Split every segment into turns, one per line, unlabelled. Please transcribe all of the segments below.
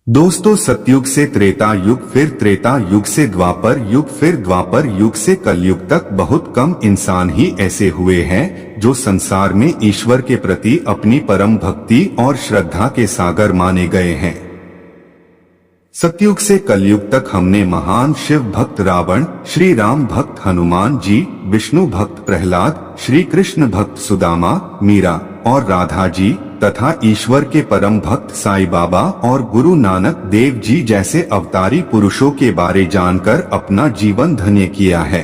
दोस्तों, सतयुग से त्रेता युग, फिर त्रेता युग से द्वापर युग, फिर द्वापर युग से कलयुग तक बहुत कम इंसान ही ऐसे हुए हैं जो संसार में ईश्वर के प्रति अपनी परम भक्ति और श्रद्धा के सागर माने गए हैं। सतयुग से कलयुग तक हमने महान शिव भक्त रावण, श्री राम भक्त हनुमान जी, विष्णु भक्त प्रहलाद, श्री कृष्ण भक्त सुदामा, मीरा और राधा जी तथा ईश्वर के परम भक्त साईं बाबा और गुरु नानक देव जी जैसे अवतारी पुरुषों के बारे जानकर अपना जीवन धन्य किया है।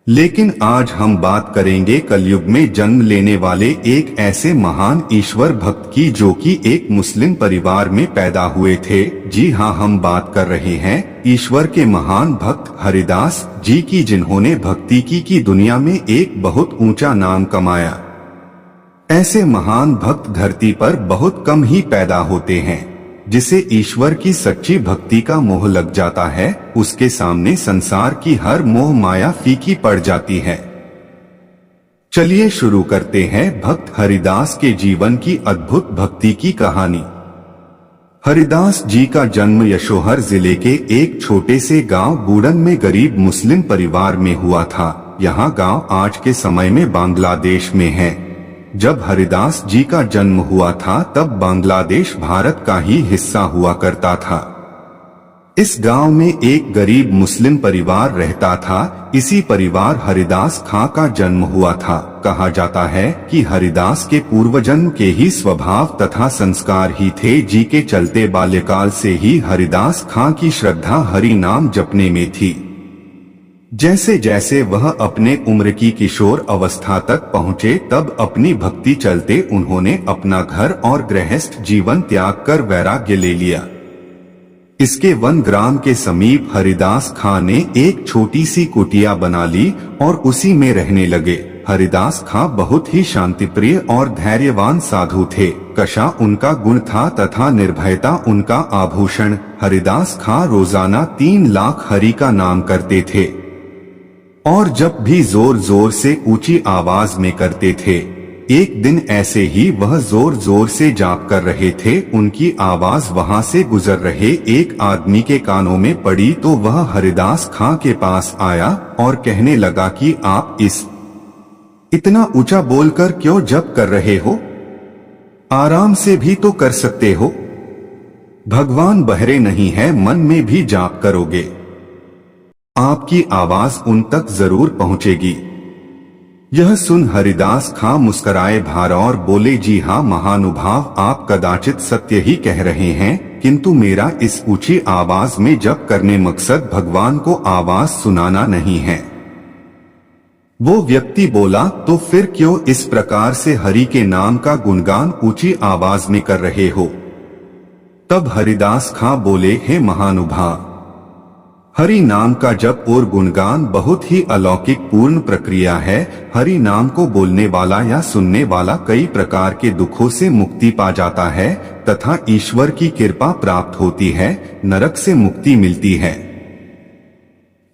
लेकिन आज हम बात करेंगे कलयुग में जन्म लेने वाले एक ऐसे महान ईश्वर भक्त की जो कि एक मुस्लिम परिवार में पैदा हुए थे। जी हाँ, हम बात कर रहे हैं ईश्वर के महान भक्त हरिदास जी की, जिन्होंने भक्ति की दुनिया में एक बहुत ऊंचा नाम कमाया। ऐसे महान भक्त धरती पर बहुत कम ही पैदा होते हैं। जिसे ईश्वर की सच्ची भक्ति का मोह लग जाता है, उसके सामने संसार की हर मोह माया फीकी पड़ जाती है। चलिए शुरू करते हैं भक्त हरिदास के जीवन की अद्भुत भक्ति की कहानी। हरिदास जी का जन्म यशोहर जिले के एक छोटे से गांव बूडन में गरीब मुस्लिम परिवार में हुआ था। यह गांव आज के समय में बांग्लादेश में है। जब हरिदास जी का जन्म हुआ था तब बांग्लादेश भारत का ही हिस्सा हुआ करता था। इस गांव में एक गरीब मुस्लिम परिवार रहता था। इसी परिवार हरिदास खां का जन्म हुआ था। कहा जाता है कि हरिदास के पूर्वजन्म के ही स्वभाव तथा संस्कार ही थे, जी के चलते बाल्यकाल से ही हरिदास खां की श्रद्धा हरि नाम जपने में थी। जैसे जैसे वह अपने उम्र की किशोर अवस्था तक पहुँचे तब अपनी भक्ति चलते उन्होंने अपना घर और गृहस्थ जीवन त्याग कर वैराग्य ले लिया। इसके वन ग्राम के समीप हरिदास खां ने एक छोटी सी कुटिया बना ली और उसी में रहने लगे। हरिदास खां बहुत ही शांतिप्रिय और धैर्यवान साधु थे। कशा उनका गुण था तथा निर्भयता उनका आभूषण। हरिदास खां रोजाना 3 लाख हरि का नाम करते थे और जब भी जोर जोर से ऊंची आवाज में करते थे। एक दिन ऐसे ही वह जोर जोर से जाप कर रहे थे। उनकी आवाज वहां से गुजर रहे एक आदमी के कानों में पड़ी तो वह हरिदास खां के पास आया और कहने लगा कि आप इतना ऊंचा बोलकर क्यों जप कर रहे हो? आराम से भी तो कर सकते हो। भगवान बहरे नहीं है, मन में भी जाप करोगे, आपकी आवाज उन तक जरूर पहुंचेगी। यह सुन हरिदास खां मुस्कराए भरा और बोले, जी हाँ महानुभाव, आप कदाचित सत्य ही कह रहे हैं, किंतु मेरा इस ऊंची आवाज में जप करने मकसद भगवान को आवाज सुनाना नहीं है। वो व्यक्ति बोला, तो फिर क्यों इस प्रकार से हरि के नाम का गुणगान ऊंची आवाज में कर रहे हो? तब हरिदास खां बोले, हे महानुभाव, हरि नाम का जप और गुणगान बहुत ही अलौकिक पूर्ण प्रक्रिया है। हरि नाम को बोलने वाला या सुनने वाला कई प्रकार के दुखों से मुक्ति पा जाता है तथा ईश्वर की कृपा प्राप्त होती है, नरक से मुक्ति मिलती है।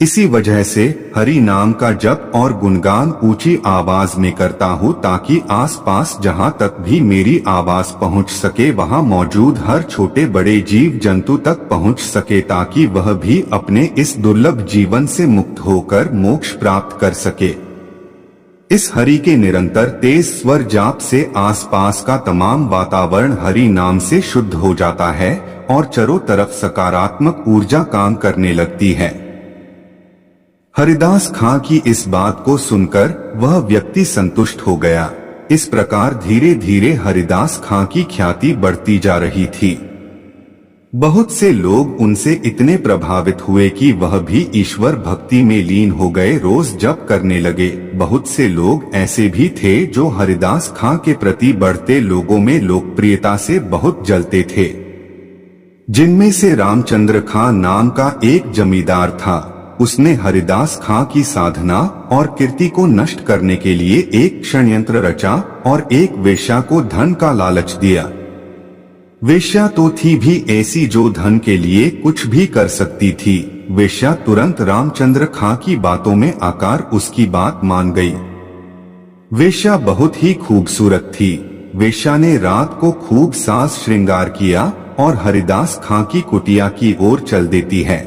इसी वजह से हरि नाम का जप और गुणगान ऊंची आवाज में करता हूँ ताकि आसपास जहाँ तक भी मेरी आवाज पहुँच सके वहाँ मौजूद हर छोटे बड़े जीव जंतु तक पहुँच सके, ताकि वह भी अपने इस दुर्लभ जीवन से मुक्त होकर मोक्ष प्राप्त कर सके। इस हरि के निरंतर तेज स्वर जाप से आसपास का तमाम वातावरण हरि नाम से शुद्ध हो जाता है और चारों तरफ सकारात्मक ऊर्जा काम करने लगती है। हरिदास खां की इस बात को सुनकर वह व्यक्ति संतुष्ट हो गया। इस प्रकार धीरे धीरे हरिदास खां की ख्याति बढ़ती जा रही थी। बहुत से लोग उनसे इतने प्रभावित हुए कि वह भी ईश्वर भक्ति में लीन हो गए, रोज जप करने लगे। बहुत से लोग ऐसे भी थे जो हरिदास खां के प्रति बढ़ते लोगों में लोकप्रियता से बहुत जलते थे। जिनमें से रामचंद्र खां नाम का एक जमींदार था। उसने हरिदास खां की साधना और कीर्ति को नष्ट करने के लिए एक षड्यंत्र रचा और एक वेश्या को धन का लालच दिया। वेश्या तो थी भी ऐसी जो धन के लिए कुछ भी कर सकती थी। वेश्या तुरंत रामचंद्र खां की बातों में आकर उसकी बात मान गई। वेश्या बहुत ही खूबसूरत थी। वेश्या ने रात को खूब साज श्रृंगार किया और हरिदास खां की कुटिया की ओर चल देती है।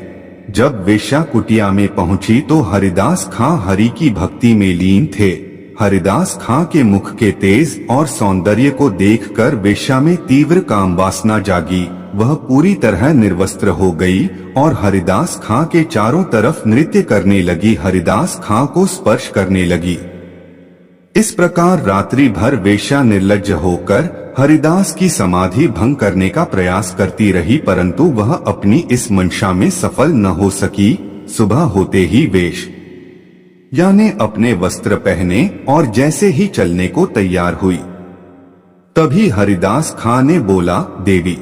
जब वेश्या कुटिया में पहुंची तो हरिदास खां हरि की भक्ति में लीन थे। हरिदास खां के मुख के तेज और सौंदर्य को देखकर वेश्या में तीव्र काम वासना जागी। वह पूरी तरह निर्वस्त्र हो गई और हरिदास खां के चारों तरफ नृत्य करने लगी, हरिदास खां को स्पर्श करने लगी। इस प्रकार रात्रि भर वेश्या निर्लज्ज होकर हरिदास की समाधि भंग करने का प्रयास करती रही, परंतु वह अपनी इस मंशा में सफल न हो सकी। सुबह होते ही वेश्या ने अपने वस्त्र पहने और जैसे ही चलने को तैयार हुई, तभी हरिदास खां ने बोला, देवी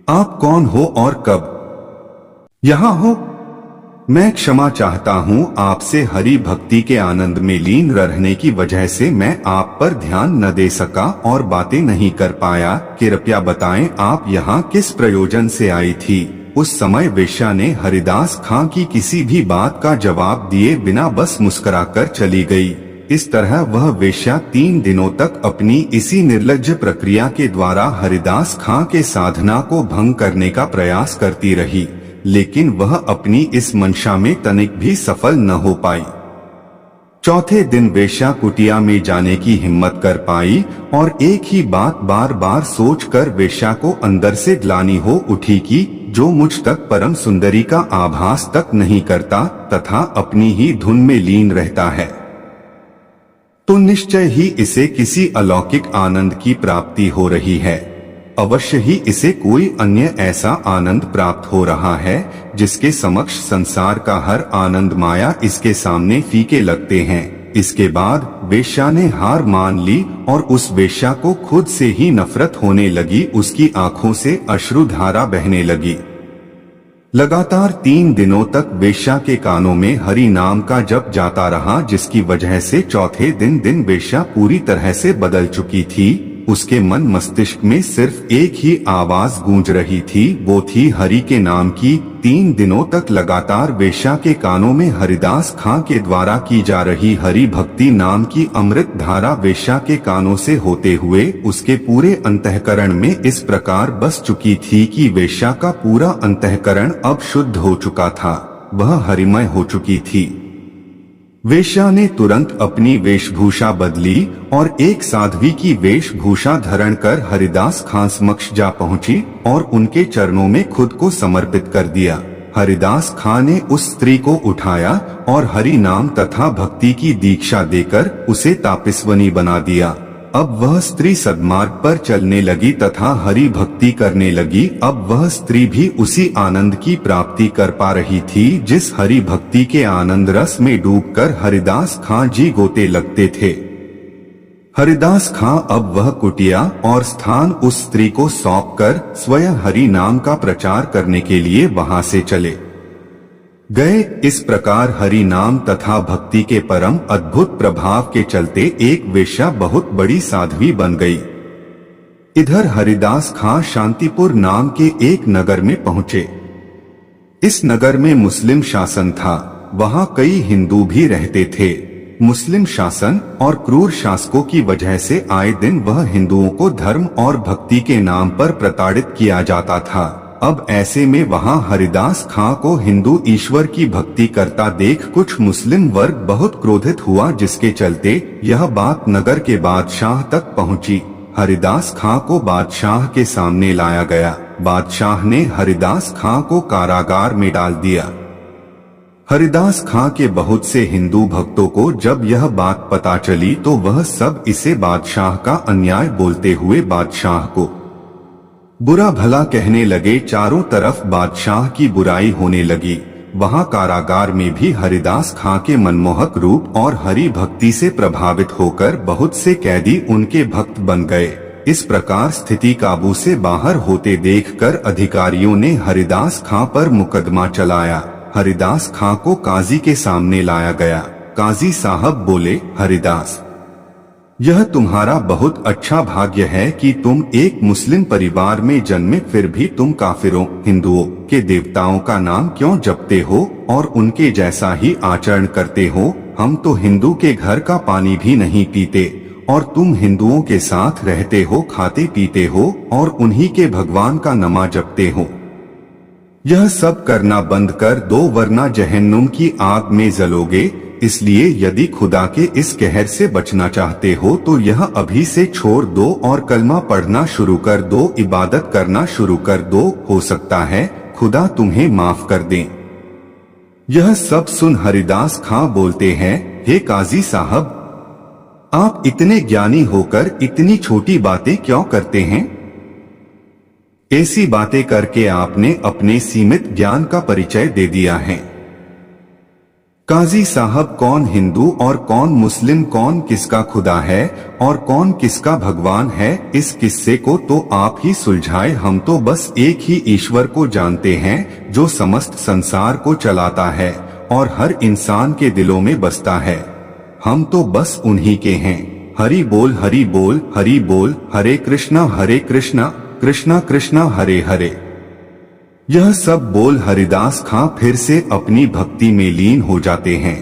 आप कौन हो और कब यहाँ हो? मैं क्षमा चाहता हूँ, आपसे हरि भक्ति के आनंद में लीन रहने की वजह से मैं आप पर ध्यान न दे सका और बातें नहीं कर पाया। कृपया बताएं आप यहाँ किस प्रयोजन से आई थी? उस समय वेश्या ने हरिदास खां की किसी भी बात का जवाब दिए बिना बस मुस्कुराकर चली गई। इस तरह वह वेश्या 3 दिनों तक अपनी इसी निर्लज्ज प्रक्रिया के द्वारा हरिदास खां के साधना को भंग करने का प्रयास करती रही, लेकिन वह अपनी इस मंशा में तनिक भी सफल न हो पाई। चौथे दिन वेश्या कुटिया में जाने की हिम्मत कर पाई और एक ही बात बार बार सोचकर वेश्या को अंदर से ग्लानि हो उठी कि जो मुझ तक परम सुंदरी का आभास तक नहीं करता तथा अपनी ही धुन में लीन रहता है, तो निश्चय ही इसे किसी अलौकिक आनंद की प्राप्ति हो रही है। अवश्य ही इसे कोई अन्य ऐसा आनंद प्राप्त हो रहा है जिसके समक्ष संसार का हर आनंद माया इसके सामने फीके लगते हैं। इसके बाद वेश्या ने हार मान ली और उस वेश्या को खुद से ही नफरत होने लगी। उसकी आंखों से अश्रुधारा बहने लगी। लगातार 3 दिनों तक वेश्या के कानों में हरि नाम का जप जाता रहा, जिसकी वजह से चौथे दिन वेश्या पूरी तरह से बदल चुकी थी। उसके मन मस्तिष्क में सिर्फ एक ही आवाज गूंज रही थी, वो थी हरि के नाम की। 3 दिनों तक लगातार वेश्या के कानों में हरिदास खां के द्वारा की जा रही हरि भक्ति नाम की अमृत धारा वेश्या के कानों से होते हुए उसके पूरे अंतःकरण में इस प्रकार बस चुकी थी कि वेश्या का पूरा अंतःकरण अब शुद्ध हो चुका था, वह हरिमय हो चुकी थी। वेश्या ने तुरंत अपनी वेशभूषा बदली और एक साध्वी की वेशभूषा धारण कर हरिदास खां समक्ष जा पहुंची और उनके चरणों में खुद को समर्पित कर दिया। हरिदास खां ने उस स्त्री को उठाया और हरि नाम तथा भक्ति की दीक्षा देकर उसे तापस्वनी बना दिया। अब वह स्त्री सद्मार्ग पर चलने लगी तथा हरि भक्ति करने लगी। अब वह स्त्री भी उसी आनंद की प्राप्ति कर पा रही थी जिस हरि भक्ति के आनंद रस में डूबकर हरिदास खां जी गोते लगते थे। हरिदास खां अब वह कुटिया और स्थान उस स्त्री को सौंपकर स्वयं हरि नाम का प्रचार करने के लिए वहां से चले गए। इस प्रकार हरि नाम तथा भक्ति के परम अद्भुत प्रभाव के चलते एक वेश्या बहुत बड़ी साध्वी बन गई। इधर हरिदास खां शांतिपुर नाम के एक नगर में पहुंचे। इस नगर में मुस्लिम शासन था, वहां कई हिंदू भी रहते थे। मुस्लिम शासन और क्रूर शासकों की वजह से आए दिन वह हिंदुओं को धर्म और भक्ति के नाम पर प्रताड़ित किया जाता था। अब ऐसे में वहां हरिदास खां को हिंदू ईश्वर की भक्ति करता देख कुछ मुस्लिम वर्ग बहुत क्रोधित हुआ, जिसके चलते यह बात नगर के बादशाह तक पहुंची। हरिदास खां को बादशाह के सामने लाया गया। बादशाह ने हरिदास खां को कारागार में डाल दिया। हरिदास खां के बहुत से हिंदू भक्तों को जब यह बात पता चली तो वह सब इसे बादशाह का अन्याय बोलते हुए बादशाह को बुरा भला कहने लगे। चारों तरफ बादशाह की बुराई होने लगी। वहां कारागार में भी हरिदास खां के मनमोहक रूप और हरि भक्ति से प्रभावित होकर बहुत से कैदी उनके भक्त बन गए। इस प्रकार स्थिति काबू से बाहर होते देखकर अधिकारियों ने हरिदास खां पर मुकदमा चलाया। हरिदास खां को काजी के सामने लाया गया। काजी साहब बोले, हरिदास, यह तुम्हारा बहुत अच्छा भाग्य है कि तुम एक मुस्लिम परिवार में जन्मे, फिर भी तुम काफिरों हिंदुओं के देवताओं का नाम क्यों जपते हो और उनके जैसा ही आचरण करते हो। हम तो हिंदू के घर का पानी भी नहीं पीते और तुम हिंदुओं के साथ रहते हो, खाते पीते हो और उन्हीं के भगवान का नमा जपते हो। यह सब करना बंद कर दो वरना जहन्नुम की आग में जलोगे। इसलिए यदि खुदा के इस कहर से बचना चाहते हो तो यह अभी से छोड़ दो और कलमा पढ़ना शुरू कर दो, इबादत करना शुरू कर दो। हो सकता है खुदा तुम्हें माफ कर दे। यह सब सुन हरिदास खां बोलते हैं, हे काजी साहब, आप इतने ज्ञानी होकर इतनी छोटी बातें क्यों करते हैं? ऐसी बातें करके आपने अपने सीमित ज्ञान का परिचय दे दिया है। काजी साहब, कौन हिंदू और कौन मुस्लिम, कौन किसका खुदा है और कौन किसका भगवान है, इस किस्से को तो आप ही सुलझाए। हम तो बस एक ही ईश्वर को जानते हैं जो समस्त संसार को चलाता है और हर इंसान के दिलों में बसता है। हम तो बस उन्हीं के हैं। हरि बोल, हरि बोल, हरि बोल, हरे कृष्णा कृष्णा कृष्णा हरे हरे। यह सब बोल हरिदास खां फिर से अपनी भक्ति में लीन हो जाते हैं।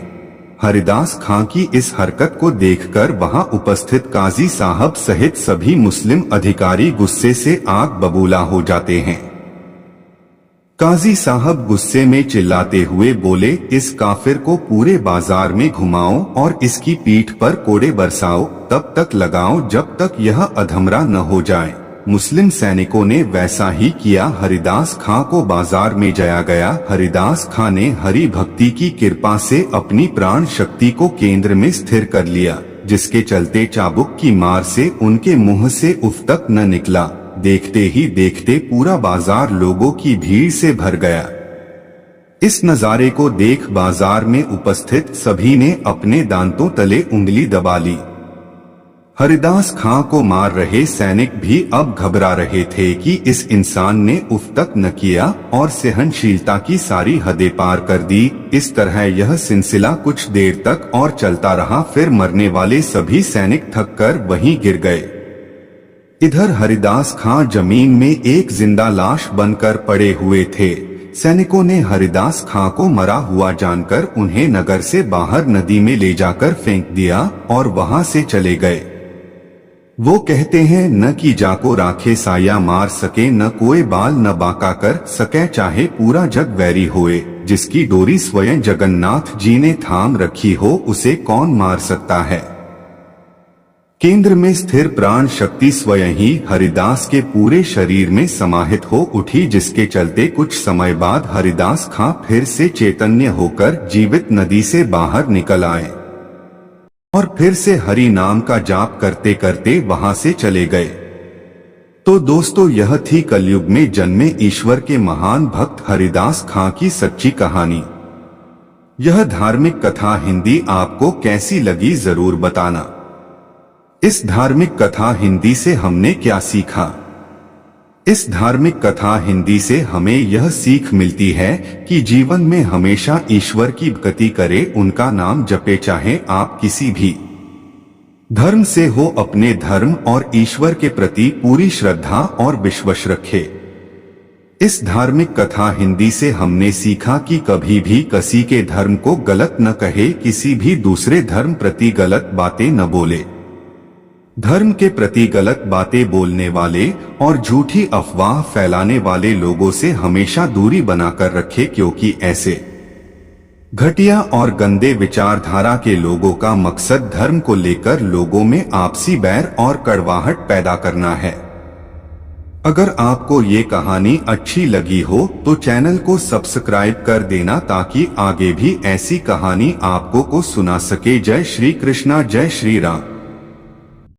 हरिदास खां की इस हरकत को देखकर वहां उपस्थित काजी साहब सहित सभी मुस्लिम अधिकारी गुस्से से आग बबूला हो जाते हैं। काजी साहब गुस्से में चिल्लाते हुए बोले, इस काफिर को पूरे बाजार में घुमाओ और इसकी पीठ पर कोड़े बरसाओ, तब तक लगाओ जब तक यह अधमरा न हो जाए। मुस्लिम सैनिकों ने वैसा ही किया। हरिदास खां को बाजार में जाया गया। हरिदास खां ने हरि भक्ति की कृपा से अपनी प्राण शक्ति को केंद्र में स्थिर कर लिया, जिसके चलते चाबुक की मार से उनके मुंह से उफ तक न निकला। देखते ही देखते पूरा बाजार लोगों की भीड़ से भर गया। इस नजारे को देख बाजार में उपस्थित सभी ने अपने दांतों तले उंगली दबा ली। हरिदास खां को मार रहे सैनिक भी अब घबरा रहे थे कि इस इंसान ने उफ तक न किया और सहनशीलता की सारी हदें पार कर दी। इस तरह यह सिलसिला कुछ देर तक और चलता रहा। फिर मरने वाले सभी सैनिक थककर वहीं गिर गए। इधर हरिदास खां जमीन में एक जिंदा लाश बनकर पड़े हुए थे। सैनिकों ने हरिदास खां को मरा हुआ जानकर उन्हें नगर से बाहर नदी में ले जाकर फेंक दिया और वहां से चले गए। वो कहते हैं, न कि जाको राखे साया मार सके, न कोई बाल न बाका कर सके, चाहे पूरा जग वैरी होए। जिसकी डोरी स्वयं जगन्नाथ जी ने थाम रखी हो उसे कौन मार सकता है। केंद्र में स्थिर प्राण शक्ति स्वयं ही हरिदास के पूरे शरीर में समाहित हो उठी, जिसके चलते कुछ समय बाद हरिदास खां फिर से चैतन्य होकर जीवित नदी से बाहर निकल आए और फिर से हरि नाम का जाप करते करते वहां से चले गए। तो दोस्तों, यह थी कलयुग में जन्मे ईश्वर के महान भक्त हरिदास खां की सच्ची कहानी। यह धार्मिक कथा हिंदी आपको कैसी लगी जरूर बताना। इस धार्मिक कथा हिंदी से हमने क्या सीखा? इस धार्मिक कथा हिंदी से हमें यह सीख मिलती है कि जीवन में हमेशा ईश्वर की भक्ति करें, उनका नाम जपे, चाहे आप किसी भी धर्म से हो। अपने धर्म और ईश्वर के प्रति पूरी श्रद्धा और विश्वास रखें। इस धार्मिक कथा हिंदी से हमने सीखा कि कभी भी किसी के धर्म को गलत न कहे, किसी भी दूसरे धर्म प्रति गलत बातें न बोले। धर्म के प्रति गलत बातें बोलने वाले और झूठी अफवाह फैलाने वाले लोगों से हमेशा दूरी बनाकर रखे, क्योंकि ऐसे घटिया और गंदे विचारधारा के लोगों का मकसद धर्म को लेकर लोगों में आपसी बैर और कड़वाहट पैदा करना है। अगर आपको ये कहानी अच्छी लगी हो तो चैनल को सब्सक्राइब कर देना, ताकि आगे भी ऐसी कहानी आपको सुना सके। जय श्री कृष्णा, जय श्री राम।